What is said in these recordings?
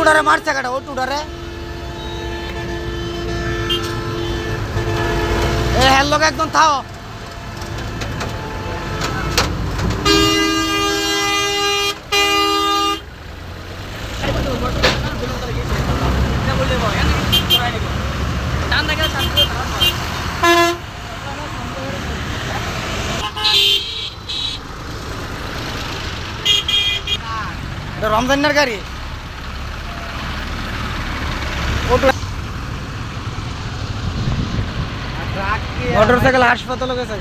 অটোডারে মারছে কাটা অটোডারে এ হেল লোক একদম থাও রমজানের গাড়ি মোটরসাইকেল হাসপাতালে গেছে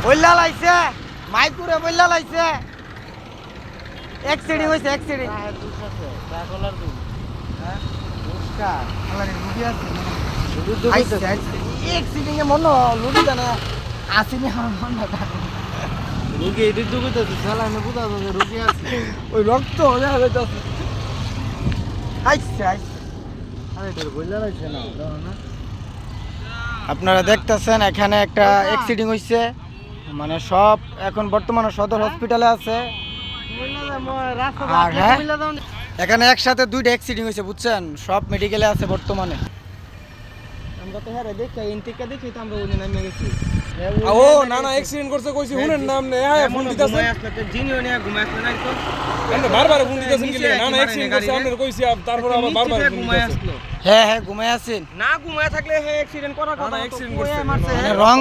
বললা লাইছে মাইকুরে বললা লাইছে অ্যাক্সিডেন্ট হইছে অ্যাক্সিডেন্ট অ্যাক্সিডেন্ট এ মনে লুটি জানা আসেনি আমার মনে রুগী এদিক দুগে তো চালানো বুঝা যাবে রুগী আছে ওই রক্ত দেখা যাইতাছে আইছে আইছে আরে তোর বললা লাইছে না না আপনারা দেখতেছেন এখানে একটা অ্যাক্সিডেন্ট হইছে মানে সব এখন বর্তমানে সদর হসপিটালে আছে আর হ্যাঁ এখানে একসাথে দুইটা অ্যাক্সিডেন্ট হইছে বুঝছেন সব মেডিকেলে আছে বর্তমানে আমরা তো হ্যাঁ দেখি ইনটেকটা দেখি তো আমরা ওনে নামে গেছি ও না না অ্যাক্সিডেন্ট করছে কইছি হুনের নাম নে হ্যাঁ ফোন দিতাছে জিনিও নিয়া ঘুমাইছে না তো আমরা বারবার ফোন দিতাছেন কি না না অ্যাক্সিডেন্ট করছে আমরা কইছি তারপর আবার বারবার ফোন দিতাছে হ্যাঁ হ্যাঁ ঘুমায় আছেন না ঘুমায় থাকলে হে অ্যাক্সিডেন্ট করার কথা অ্যাক্সিডেন্ট করছে মানে রং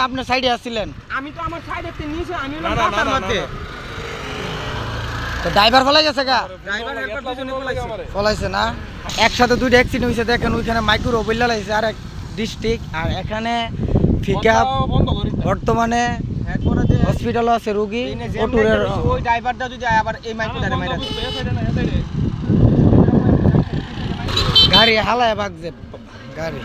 আপনি সাইডে আছিলেন আমি তো আমার সাইডে তে নিচে আমি না না না না তো ড্রাইভার ফলাই গেছে গা ড্রাইভার হেল্পার দুজনে পলাইছে ফলাইছে না একসাথে দুইটা অ্যাক্সিডেন্ট হইছে দেখেন ওইখানে মাইক্রো বইলা লাইছে আর এক ডিস্ট্রিক্ট আর এখানে পিকআপ বর্তমানে হসপিটালে আছে রোগী অটোরের ওই ড্রাইভারটা যদি আবার এই মাইক্রোটারে মাইরা গাড়ি হালায় ভাগছে গাড়ি